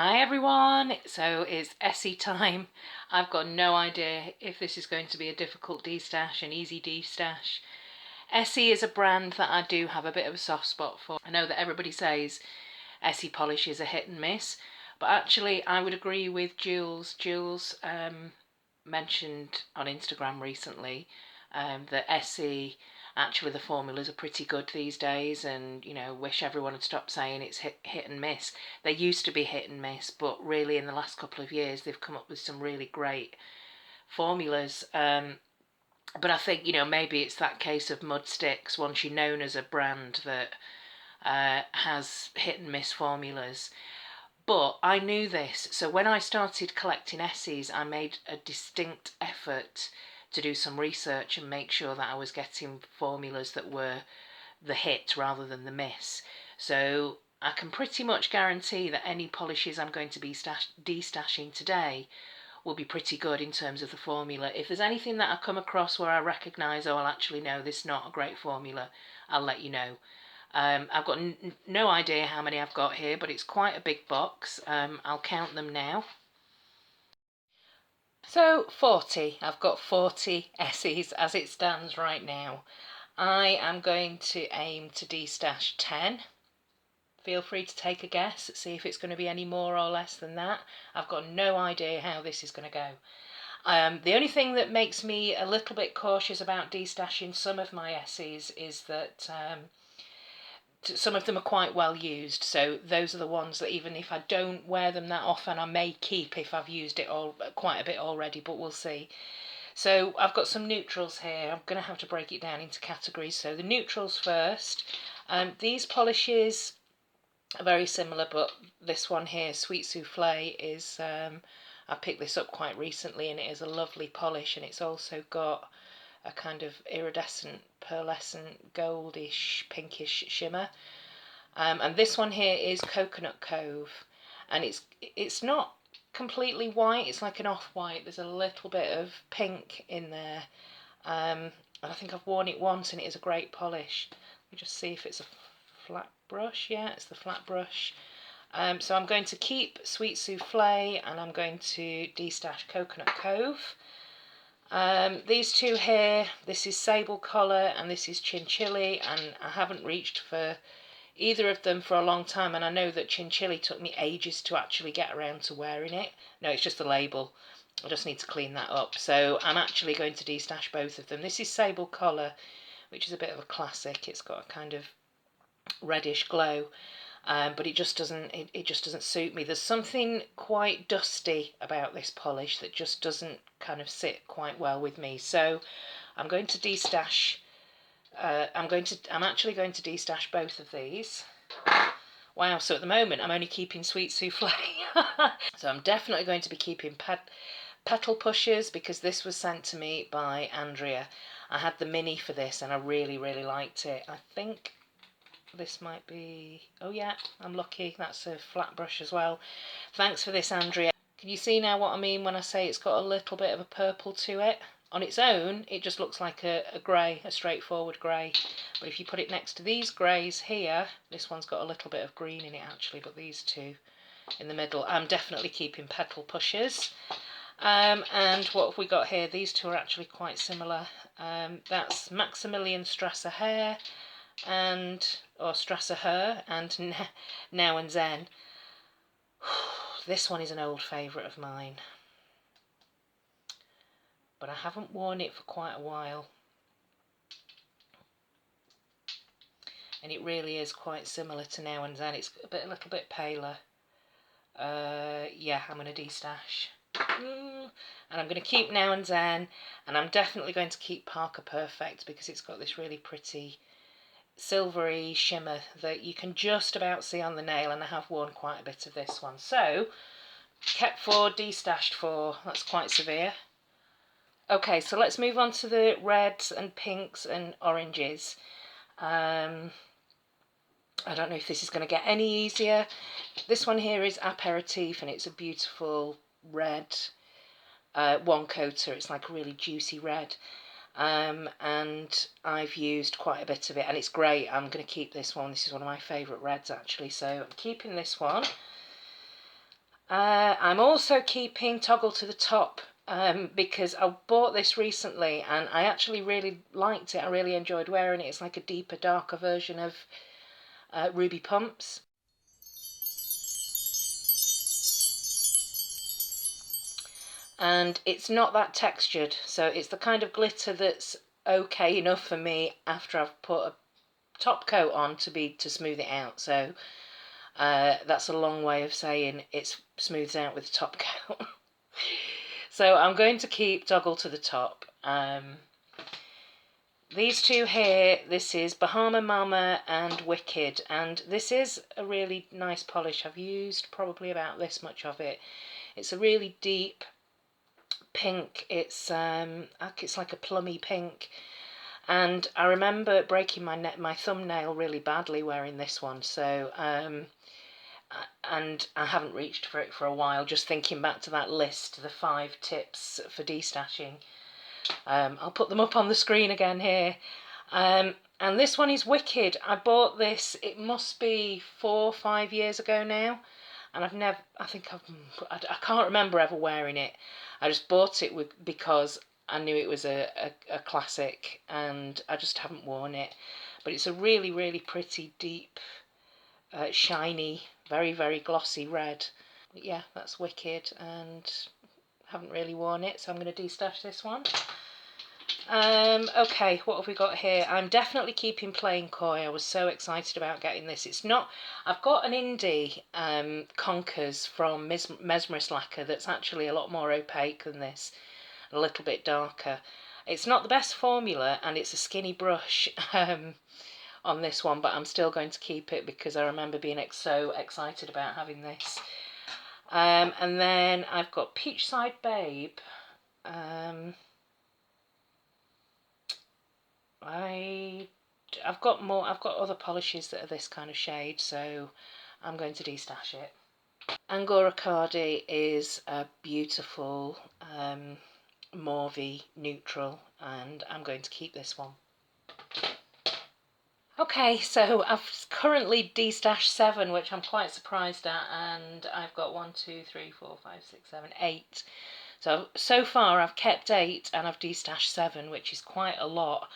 Hi everyone, so it's Essie time. I've got no idea if this is going to be a difficult destash, an easy destash. Essie is a brand that I do have a bit of a soft spot for. I know that everybody says Essie polish is a hit and miss, but actually I would agree with Jules. Jules mentioned on Instagram recently that Essie, actually the formulas are pretty good these days, and wish everyone had stopped saying it's hit and miss. They used to be hit and miss, but really in the last couple of years they've come up with some really great formulas. But I think maybe it's that case of mud sticks. Once you're known as a brand that has hit and miss formulas. But I knew this, so when I started collecting Essies, I made a distinct effort to do some research and make sure that I was getting formulas that were the hit rather than the miss. So I can pretty much guarantee that any polishes I'm going to be destashing today will be pretty good in terms of the formula. If there's anything that I come across where I recognise, oh, I'll actually know this is not a great formula, I'll let you know. I've got no idea how many I've got here, but it's quite a big box. I'll count them now. So 40. I've got 40 Essies as it stands right now. I am going to aim to destash 10. Feel free to take a guess, see if it's going to be any more or less than that. I've got no idea how this is going to go. The only thing that makes me a little bit cautious about destashing some of my Essies is that some of them are quite well used, so those are the ones that even if I don't wear them that often, I may keep if I've used it all quite a bit already, but we'll see. So I've got some neutrals here. I'm going to have to break it down into categories. So the neutrals first. These polishes are very similar, but this one here, Sweet Souffle, is I picked this up quite recently, and it is a lovely polish, and it's also got a kind of iridescent, pearlescent, goldish, pinkish shimmer. And this one here is Coconut Cove, and it's not completely white. It's like an off-white. There's a little bit of pink in there. And I think I've worn it once, and it is a great polish. Let me just see if it's a flat brush. Yeah, it's the flat brush. So I'm going to keep Sweet Souffle, and I'm going to destash Coconut Cove. These two here, this is Sable Collar and this is Chinchilli, and I haven't reached for either of them for a long time, and I know that Chinchilli took me ages to actually get around to wearing it. No, it's just the label. I just need to clean that up. So I'm actually going to destash both of them. This is Sable Collar, which is a bit of a classic. It's got a kind of reddish glow. But it just doesn't suit me. There's something quite dusty about this polish that just doesn't kind of sit quite well with me. So I'm going to destash. I'm actually going to destash both of these. Wow. So at the moment I'm only keeping Sweet Souffle. So I'm definitely going to be keeping petal pushers because this was sent to me by Andrea. I had the mini for this and I really liked it. I think this might be, oh yeah, I'm lucky, that's a flat brush as well. Thanks for this, Andrea. Can you see now what I mean when I say it's got a little bit of a purple to it? On its own it just looks like a grey, a straightforward grey, but if you put it next to these greys here, this one's got a little bit of green in it actually, but these two in the middle, I'm definitely keeping petal pushers. And what have we got here? These two are actually quite similar. That's Maximilian Strasser Hair or Strasser Her and Now and Zen. This one is an old favourite of mine, but I haven't worn it for quite a while, and it really is quite similar to Now and Zen. It's a little bit paler. Yeah, I'm going to destash. And I'm going to keep Now and Zen, and I'm definitely going to keep Parker Perfect because it's got this really pretty silvery shimmer that you can just about see on the nail, and I have worn quite a bit of this one. So kept 4, destashed 4. That's quite severe. Okay, so let's move on to the reds and pinks and oranges. I don't know if this is going to get any easier. This one here is Aperitif, and it's a beautiful red one coater. It's like a really juicy red. And I've used quite a bit of it, and it's great. I'm going to keep this one. This is one of my favourite reds actually, so I'm keeping this one. I'm also keeping Toggle to the Top because I bought this recently and I actually really liked it. I really enjoyed wearing it. It's like a deeper, darker version of Ruby Pumps. And it's not that textured, so it's the kind of glitter that's okay enough for me after I've put a top coat on to smooth it out. So that's a long way of saying it smooths out with the top coat. So I'm going to keep Toggle to the Top. These two here, this is Bahama Mama and Wicked, and this is a really nice polish. I've used probably about this much of it. It's a really deep pink. It's like a plummy pink, and I remember breaking my thumbnail really badly wearing this one. So and I haven't reached for it for a while. Just thinking back to that list, the 5 tips for destashing. I'll put them up on the screen again here. And this one is Wicked. I bought this, it must be 4 or 5 years ago now. And I've never, I can't remember ever wearing it. I just bought it because I knew it was a classic and I just haven't worn it. But it's a really, really pretty, deep, shiny, very, very glossy red. But yeah, that's Wicked and haven't really worn it, so I'm going to destash this one. Okay, what have we got here? I'm definitely keeping Plain Koi. I was so excited about getting this. It's not, I've got an indie Conkers from Mesmerist Lacquer that's actually a lot more opaque than this, a little bit darker. It's not the best formula and it's a skinny brush on this one, but I'm still going to keep it because I remember being so excited about having this. And then I've got Peachside Babe. I've got other polishes that are this kind of shade, so I'm going to destash it. Angora Cardi is a beautiful mauvey neutral, and I'm going to keep this one. Okay, so I've currently destashed 7, which I'm quite surprised at, and I've got 1, 2, 3, 4, 5, 6, 7, 8. So far I've kept 8 and I've destashed 7, which is quite a lot.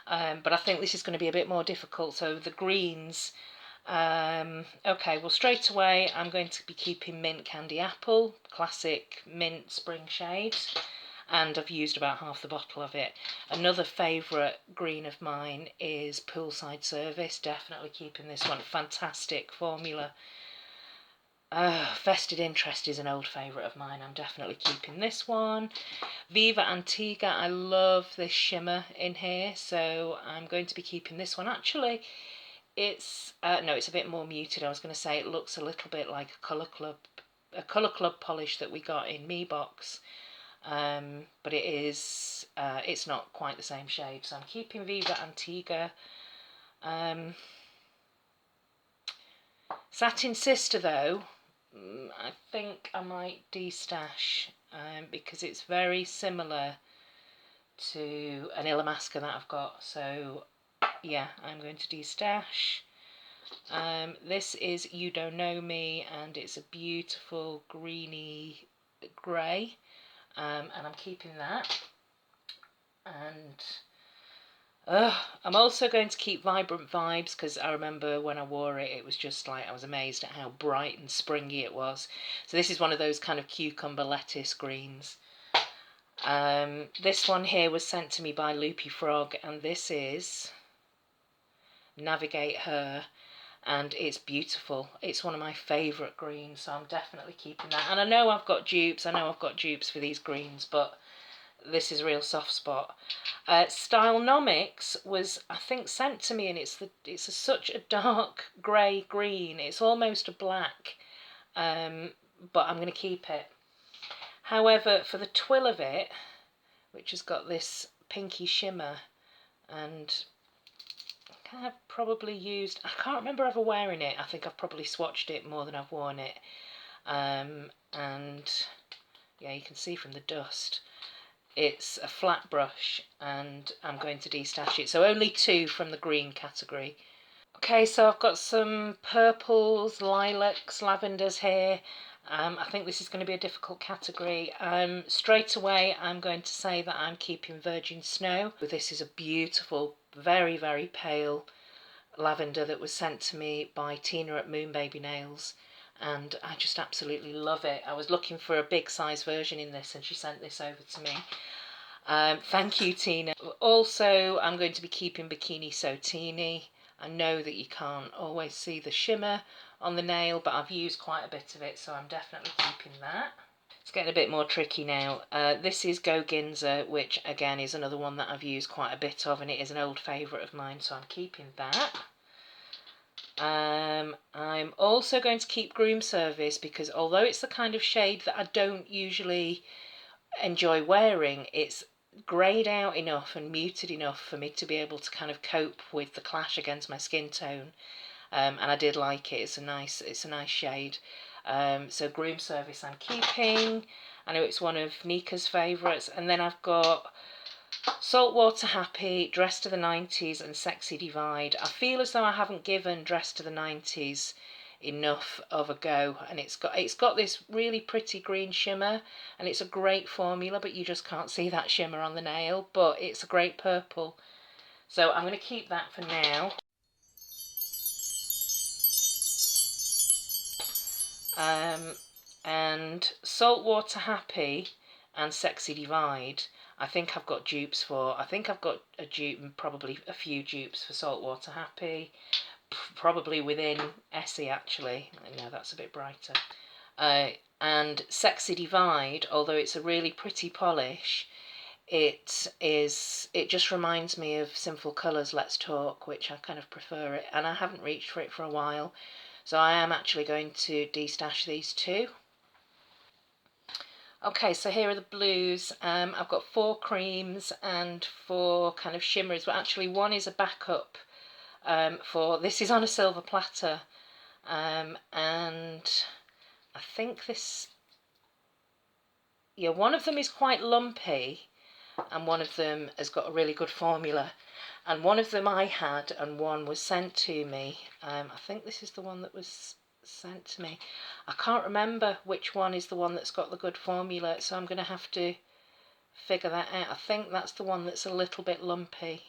But I think this is going to be a bit more difficult. So the greens, okay, well straight away I'm going to be keeping Mint Candy Apple, classic mint spring shade, and I've used about half the bottle of it. Another favourite green of mine is Poolside Service, definitely keeping this one, fantastic formula. Vested Interest is an old favourite of mine, I'm definitely keeping this one. Viva Antigua, I love this shimmer in here, so I'm going to be keeping this one. Actually, it's, no, it's a bit more muted. I was going to say it looks a little bit like a Colour Club polish that we got in Me Box, but it is, it's not quite the same shade, so I'm keeping Viva Antigua. Satin Sister, though, I think I might destash because it's very similar to an Illamasqua that I've got. So yeah, I'm going to destash. This is You Don't Know Me, and it's a beautiful greeny grey, and I'm keeping that. And I'm also going to keep Vibrant Vibes because I remember when I wore it, it was just like, I was amazed at how bright and springy it was. So this is one of those kind of cucumber lettuce greens. This one here was sent to me by Loopy Frog, and this is Navigate Her, and it's beautiful. It's one of my favourite greens, so I'm definitely keeping that. And I know I've got dupes for these greens, but this is a real soft spot. Stylenomics was, I think, sent to me, and it's such a dark grey green. It's almost a black, but I'm going to keep it. However, for the twill of it, which has got this pinky shimmer, and I've probably used, I can't remember ever wearing it. I think I've probably swatched it more than I've worn it. And yeah, you can see from the dust. It's a flat brush, and I'm going to destash it. So only 2 from the green category. Okay, so I've got some purples, lilacs, lavenders here. I think this is going to be a difficult category. Straight away, I'm going to say that I'm keeping Virgin Snow. This is a beautiful, very, very pale lavender that was sent to me by Tina at Moonbaby Nails, and I just absolutely love it. I was looking for a big size version in this, and she sent this over to me. Thank you, Tina. Also, I'm going to be keeping Bikini So Teeny. I know that you can't always see the shimmer on the nail, but I've used quite a bit of it, so I'm definitely keeping that. It's getting a bit more tricky now. This is Go Ginza, which again is another one that I've used quite a bit of, and it is an old favourite of mine, so I'm keeping that. I'm also going to keep Groom Service because although it's the kind of shade that I don't usually enjoy wearing, it's greyed out enough and muted enough for me to be able to kind of cope with the clash against my skin tone. And I did like it. It's a nice shade. So Groom Service I'm keeping. I know it's one of Nika's favourites. And then I've got Saltwater Happy, Dress to the 90s and Sexy Divide. I feel as though I haven't given Dress to the 90s enough of a go, and it's got this really pretty green shimmer, and it's a great formula, but you just can't see that shimmer on the nail, but it's a great purple. So I'm going to keep that for now. And Saltwater Happy and Sexy Divide, I think I've got dupes for. I think I've got a dupe and probably a few dupes for Saltwater Happy, probably within Essie actually. No, that's a bit brighter. And Sexy Divide, although it's a really pretty polish, it just reminds me of Sinful Colours Let's Talk, which I kind of prefer it, and I haven't reached for it for a while, so I am actually going to destash these two. Okay, so here are the blues. I've got 4 creams and 4 kind of shimmers, but actually one is a backup for, this is on a silver platter, and I think this, yeah, one of them is quite lumpy and one of them has got a really good formula, and one of them I had and one was sent to me. I think this is the one that was sent to me. I can't remember which one is the one that's got the good formula, so I'm going to have to figure that out. I think that's the one that's a little bit lumpy,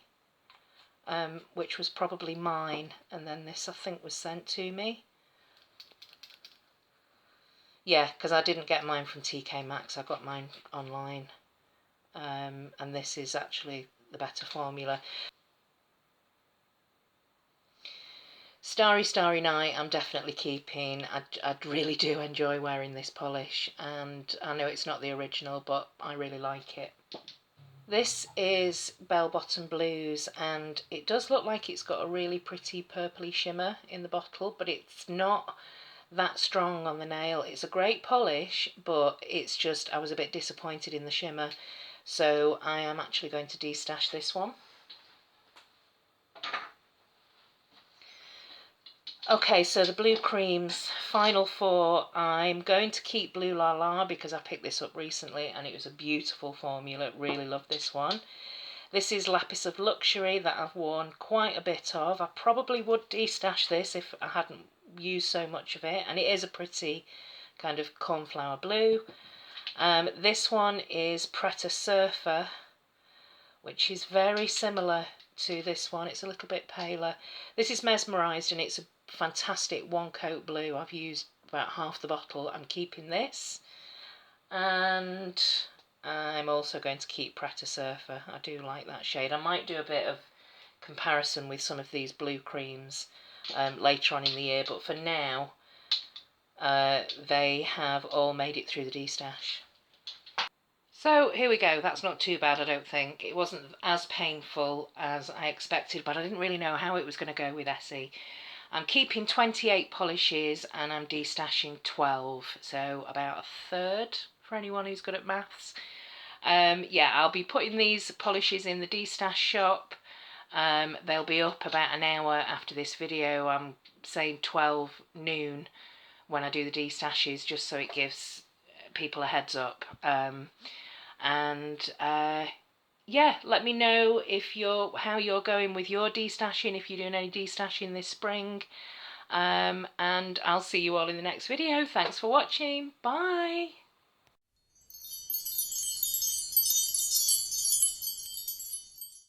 which was probably mine, and then this I think was sent to me. Yeah, because I didn't get mine from TK Maxx, I got mine online, and this is actually the better formula. Starry Starry Night I'm definitely keeping. I really do enjoy wearing this polish, and I know it's not the original, but I really like it. This is Bell Bottom Blues, and it does look like it's got a really pretty purpley shimmer in the bottle, but it's not that strong on the nail. It's a great polish, but it's just, I was a bit disappointed in the shimmer, so I am actually going to destash this one. Okay, so the blue creams, final 4. I'm going to keep Blue La La because I picked this up recently and it was a beautiful formula. Really love this one. This is Lapis of Luxury that I've worn quite a bit of. I probably would destash this if I hadn't used so much of it, and it is a pretty kind of cornflower blue. This one is Preta Surfer, which is very similar to this one. It's a little bit paler. This is Mesmerised, and it's a fantastic one coat blue. I've used about half the bottle. I'm keeping this, and I'm also going to keep Preta Surfer. I do like that shade. I might do a bit of comparison with some of these blue creams later on in the year, but for now they have all made it through the destash. So here we go. That's not too bad, I don't think. It wasn't as painful as I expected, but I didn't really know how it was going to go with Essie. I'm keeping 28 polishes and I'm destashing 12, so about a third for anyone who's good at maths. Yeah, I'll be putting these polishes in the Destash shop. They'll be up about an hour after this video. I'm saying 12 noon when I do the destashes, just so it gives people a heads up. Yeah, let me know if how you're going with your destashing, if you're doing any destashing this spring. And I'll see you all in the next video. Thanks for watching. Bye.